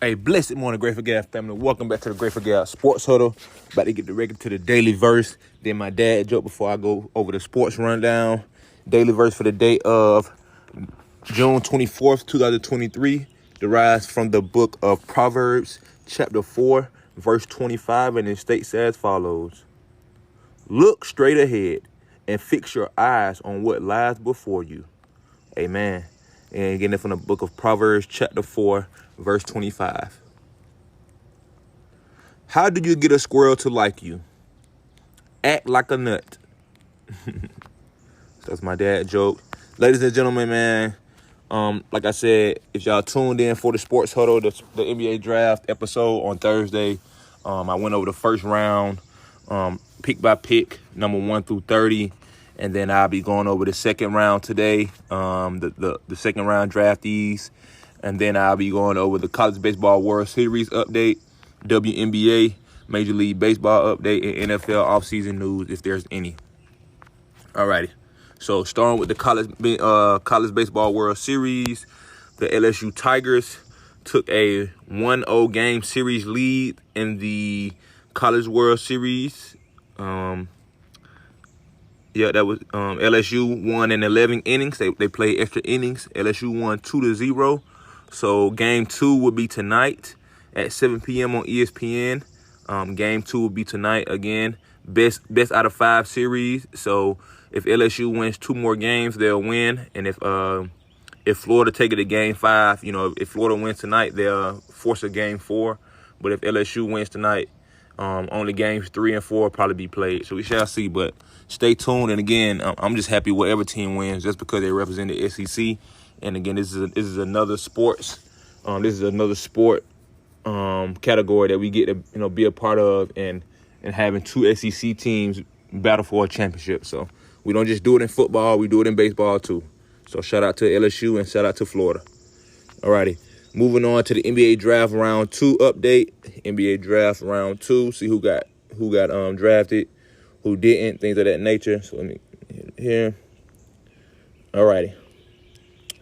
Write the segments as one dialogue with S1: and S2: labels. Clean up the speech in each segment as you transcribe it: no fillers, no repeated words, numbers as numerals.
S1: Hey, blessed morning, Grateful Gas family. Welcome back to the Grateful Gas Sports Huddle. About to get directly to the daily verse. Then my dad joke before I go over the sports rundown. Daily verse for the day of June 24th, 2023. Derives from the book of Proverbs, chapter 4, verse 25. And it states as follows. Look straight ahead and fix your eyes on what lies before you. Amen. And getting it from the book of Proverbs, chapter 4, verse 25. How do you get a squirrel to like you? Act like a nut. That's my dad joke. Ladies and gentlemen, man, like I said, if y'all tuned in for the Sports Huddle, the NBA draft episode on Thursday, I went over the first round, pick by pick, number 1 through 30. And then I'll be going over the second round today, the second round draftees. And then I'll be going over the College Baseball World Series update, WNBA, Major League Baseball update, and NFL offseason news if there's any. Alrighty. So starting with the College Baseball World Series, the LSU Tigers took a 1-0 game series lead in the College World Series. That was LSU won in 11 innings. They played extra innings. LSU won 2-0. So game 2 will be tonight at 7 p.m. on ESPN. Game 2 will be tonight again. Best out of 5 series. So if LSU wins 2 more games, they'll win. And if Florida take it to game 5, if Florida wins tonight, they'll force a game 4. But if LSU wins tonight, only games 3 and 4 will probably be played. So we shall see. But stay tuned. And again, I'm just happy whatever team wins just because they represent the SEC. And again, this is another sports. This is another sport category that we get to be a part of, and having 2 SEC teams battle for a championship. So we don't just do it in football, we do it in baseball too. So shout out to LSU and shout out to Florida. Alrighty, moving on to the NBA draft round 2 update. NBA draft round 2. See who got drafted, who didn't, things of that nature. So let me hit here. Alrighty.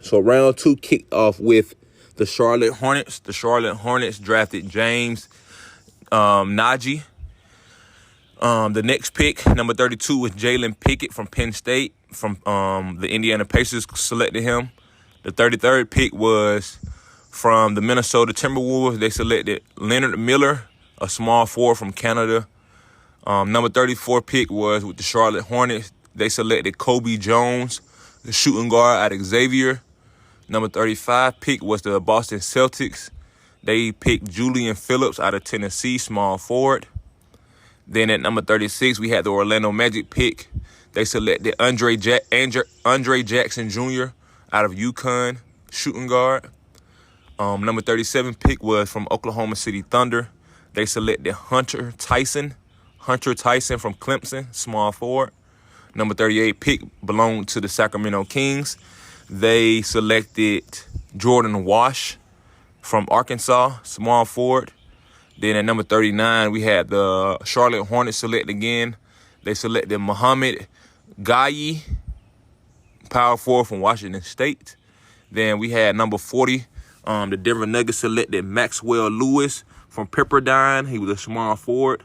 S1: So round 2 kicked off with the Charlotte Hornets. The Charlotte Hornets drafted James Nagy. The next pick, number 32, was Jalen Pickett from Penn State. From the Indiana Pacers selected him. The 33rd pick was from the Minnesota Timberwolves. They selected Leonard Miller, a small forward from Canada. Number 34 pick was with the Charlotte Hornets. They selected Kobe Jones, the shooting guard out of Xavier. Number 35 pick was the Boston Celtics. They picked Julian Phillips out of Tennessee, small forward. Then at number 36, we had the Orlando Magic pick. They selected Andre Jackson Jr. out of UConn, shooting guard. Number 37 pick was from Oklahoma City Thunder. They selected Hunter Tyson from Clemson, small forward. Number 38 pick belonged to the Sacramento Kings. They selected Jordan Wash from Arkansas, small forward. Then at number 39, we had the Charlotte Hornets select again. They selected Muhammad Gaye, power forward from Washington State. Then we had number 40, the Denver Nuggets selected Maxwell Lewis from Pepperdine. He was a small forward.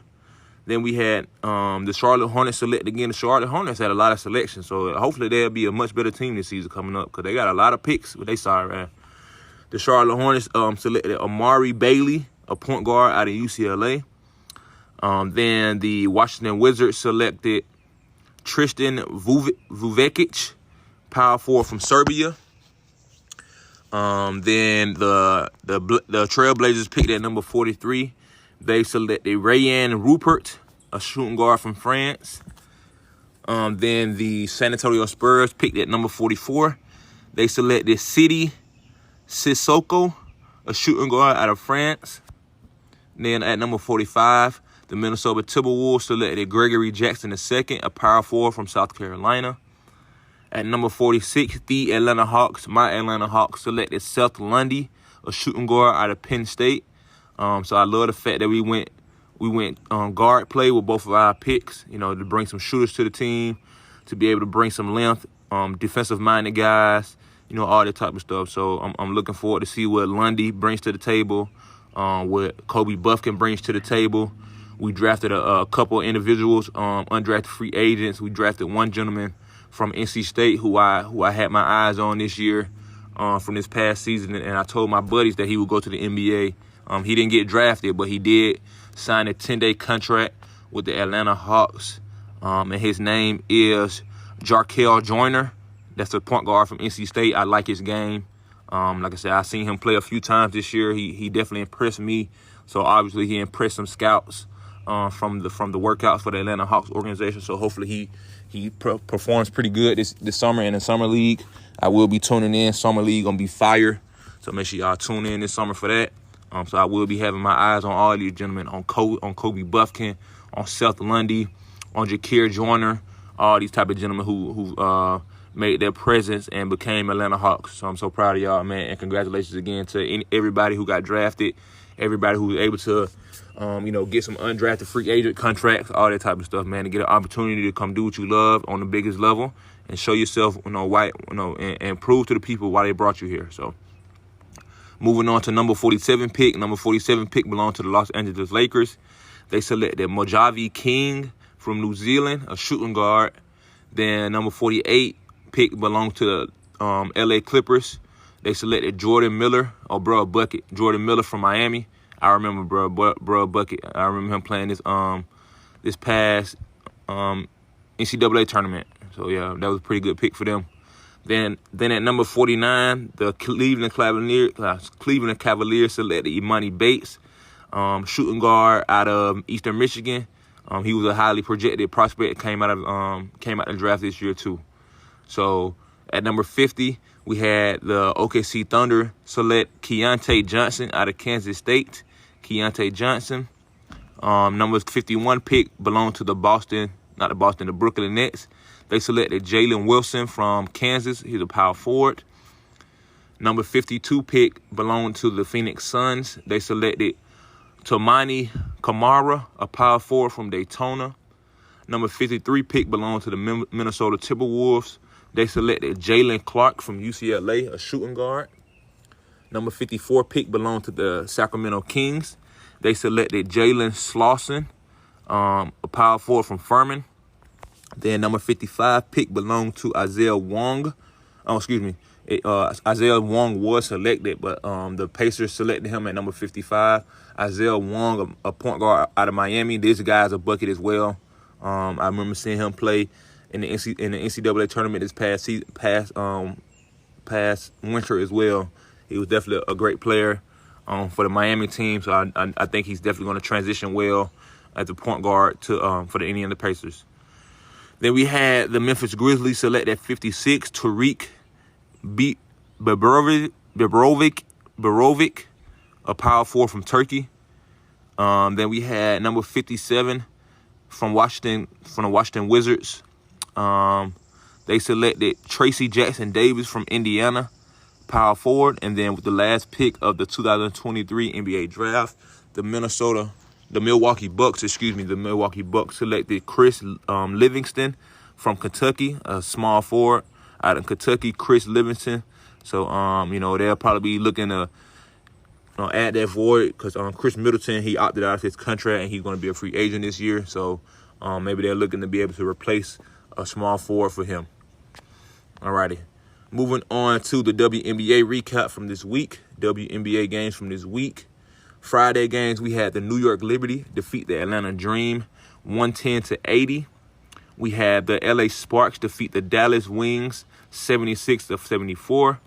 S1: Then we had the Charlotte Hornets select again. The Charlotte Hornets had a lot of selections, so hopefully they'll be a much better team this season coming up because they got a lot of picks. But they sorry, man. The Charlotte Hornets selected Amari Bailey, a point guard out of UCLA. Then the Washington Wizards selected Tristan Vucevic, power forward from Serbia. Then the Trailblazers picked at number 43. They selected Rayan Rupert, a shooting guard from France. Then the San Antonio Spurs picked at number 44. They selected Sidi Sissoko, a shooting guard out of France. Then at number 45, the Minnesota Timberwolves selected Gregory Jackson II, a power forward from South Carolina. At number 46, the Atlanta Hawks, my Atlanta Hawks, selected Seth Lundy, a shooting guard out of Penn State. So I love the fact that we went guard play with both of our picks, to bring some shooters to the team, to be able to bring some length, defensive-minded guys, all that type of stuff. So I'm looking forward to see what Lundy brings to the table. what Kobe Buffkin brings to the table. We drafted a couple of individuals, undrafted free agents. We drafted one gentleman from NC State who I had my eyes on this year from this past season, and I told my buddies that he would go to the NBA. He didn't get drafted, but he did sign a 10-day contract with the Atlanta Hawks, and his name is Jarkel Joyner. That's a point guard from NC State. I like his game. Like I said, I've seen him play a few times this year. He definitely impressed me. So obviously he impressed some scouts from the workouts for the Atlanta Hawks organization. So hopefully he performs pretty good this summer in the summer league. I will be tuning in. Summer league gonna be fire. So make sure y'all tune in this summer for that. So I will be having my eyes on all these gentlemen, on Kobe Buffkin, on Seth Lundy, on Jarkel Joyner, all these type of gentlemen who made their presence and became Atlanta Hawks. So I'm so proud of y'all, man, and congratulations again to everybody who got drafted, everybody who was able to, get some undrafted free agent contracts, all that type of stuff, man, to get an opportunity to come do what you love on the biggest level and show yourself, and prove to the people why they brought you here. So moving on to number 47 pick. Number 47 pick belonged to the Los Angeles Lakers. They selected Mojave King from New Zealand, a shooting guard. Then number 48 pick belonged to the LA Clippers. They selected Jordan Miller, Bucket. Jordan Miller from Miami. I remember bro Bucket. I remember him playing this past NCAA tournament. So yeah, that was a pretty good pick for them. Then at number 49, the Cleveland Cavaliers selected Imani Bates, shooting guard out of Eastern Michigan. He was a highly projected prospect. Came out of the draft this year too. So at number 50, we had the OKC Thunder select Keontae Johnson out of Kansas State. Keontae Johnson. Number 51 pick belonged to the Brooklyn Nets. They selected Jalen Wilson from Kansas. He's a power forward. Number 52 pick belonged to the Phoenix Suns. They selected Tomani Kamara, a power forward from Daytona. Number 53 pick belonged to the Minnesota Timberwolves. They selected Jalen Clark from UCLA, a shooting guard. Number 54 pick belonged to the Sacramento Kings. They selected Jalen Slauson, a power forward from Furman. Then number 55 pick belonged to Isaiah Wong. Isaiah Wong was selected, but the Pacers selected him at number 55. Isaiah Wong, a point guard out of Miami. This guy's a bucket as well. I remember seeing him play in the NCAA tournament this past winter as well. He was definitely a great player for the Miami team. So I think he's definitely going to transition well as a point guard for the Indiana Pacers. Then we had the Memphis Grizzlies select at 56 Tariq Berovic, a power forward from Turkey. Then we had number 57 from the Washington Wizards. They selected Tracy Jackson Davis from Indiana, power forward. And then with the last pick of the 2023 NBA draft, the Milwaukee Bucks selected Chris Livingston from Kentucky, a small forward out of Kentucky, Chris Livingston. So, they'll probably be looking to add that void because Chris Middleton, he opted out of his contract and he's going to be a free agent this year. So, maybe they're looking to be able to replace a small forward for him. Alrighty. Moving on to the WNBA recap from this week. WNBA games from this week. Friday games, we had the New York Liberty defeat the Atlanta Dream 110-80. We had the LA Sparks defeat the Dallas Wings 76-74.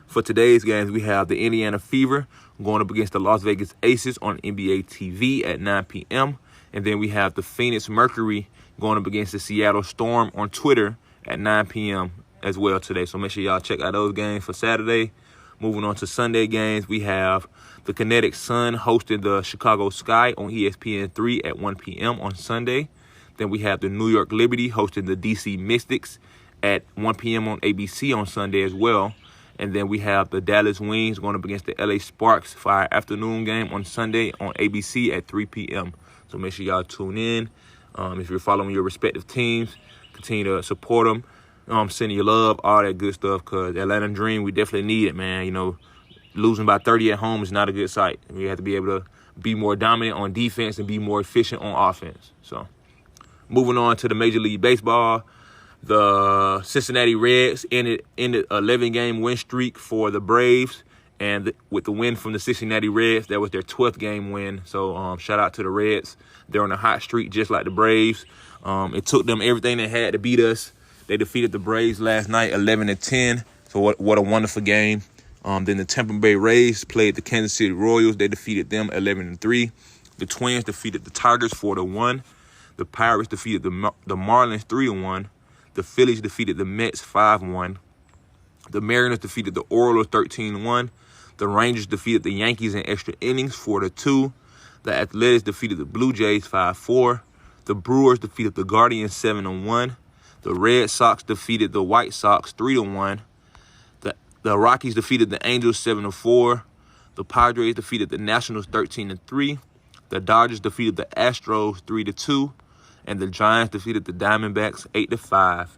S1: For today's games, we have the Indiana Fever going up against the Las Vegas Aces on NBA TV at 9 p.m. And then we have the Phoenix Mercury going up against the Seattle Storm on Twitter at 9 p.m. as well today. So make sure y'all check out those games for Saturday. Moving on to Sunday games, we have the Kinetic Sun hosting the Chicago Sky on ESPN3 at 1 p.m. on Sunday. Then we have the New York Liberty hosting the DC Mystics at 1 p.m. on ABC on Sunday as well. And then we have the Dallas Wings going up against the LA Sparks for our afternoon game on Sunday on ABC at 3 p.m. So make sure y'all tune in. If you're following your respective teams, continue to support them. Sending your love, all that good stuff, because Atlanta Dream, we definitely need it, man. losing by 30 at home is not a good sight. We have to be able to be more dominant on defense and be more efficient on offense. So moving on to the Major League Baseball, the Cincinnati Reds ended an 11-game win streak for the Braves. And with the win from the Cincinnati Reds, that was their 12th game win. So shout out to the Reds. They're on a hot streak just like the Braves. It took them everything they had to beat us. They defeated the Braves last night 11-10. So what a wonderful game. Then the Tampa Bay Rays played the Kansas City Royals. They defeated them 11-3. The Twins defeated the Tigers 4-1. The Pirates defeated the Marlins 3-1. The Phillies defeated the Mets 5-1. The Mariners defeated the Orioles 13-1. The Rangers defeated the Yankees in extra innings 4-2. The Athletics defeated the Blue Jays 5-4. The Brewers defeated the Guardians 7-1. The Red Sox defeated the White Sox 3-1. The Rockies defeated the Angels 7-4. The Padres defeated the Nationals 13-3. The Dodgers defeated the Astros 3-2. And the Giants defeated the Diamondbacks 8-5.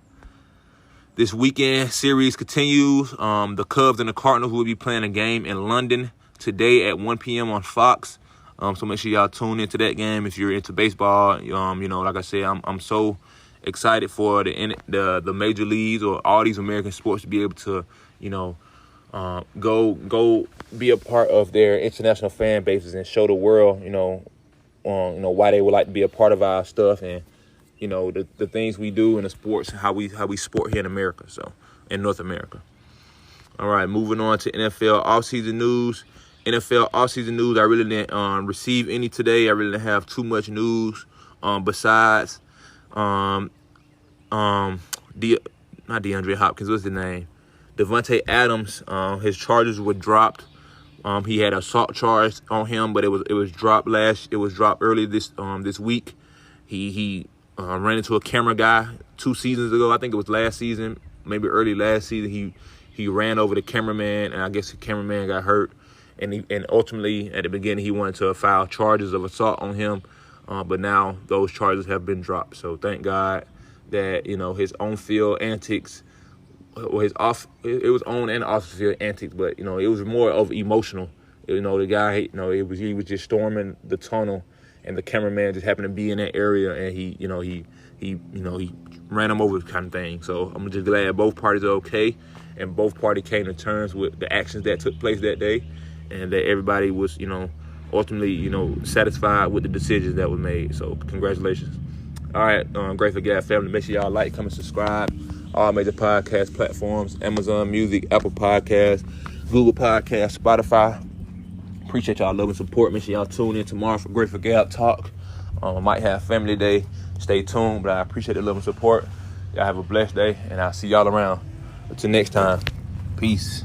S1: This weekend series continues. The Cubs and the Cardinals will be playing a game in London today at 1 p.m. on Fox. So make sure y'all tune into that game if you're into baseball. Like I said, I'm so excited for the major leagues or all these American sports to be able to, go be a part of their international fan bases and show the world, why they would like to be a part of our stuff and, the things we do in the sports, how we sport here in America, so in North America. All right, moving on to NFL offseason news. NFL offseason news, I really didn't receive any today. I really didn't have too much news besides not DeAndre Hopkins, what's his name? Devontae Adams, his charges were dropped. He had an assault charge on him, but it was dropped early this week. He ran into a camera guy 2 seasons ago. I think it was last season, maybe early last season. He ran over the cameraman, and I guess the cameraman got hurt. And ultimately, at the beginning, he wanted to file charges of assault on him, but now those charges have been dropped. So thank God that his on-field antics, or it was on and off-field antics, but it was more of emotional. The guy, he was just storming the tunnel, and the cameraman just happened to be in that area, and he ran him over, kind of thing. So I'm just glad both parties are okay, and both parties came to terms with the actions that took place that day, and that everybody was, ultimately, satisfied with the decisions that were made. So congratulations. All right, Grateful Gab family, make sure y'all like, comment, subscribe. All major podcast platforms, Amazon Music, Apple Podcasts, Google Podcasts, Spotify. Appreciate y'all love and support. Make sure y'all tune in tomorrow for Grateful Gab Talk. I might have family day. Stay tuned, but I appreciate the love and support. Y'all have a blessed day, and I'll see y'all around. Until next time, peace.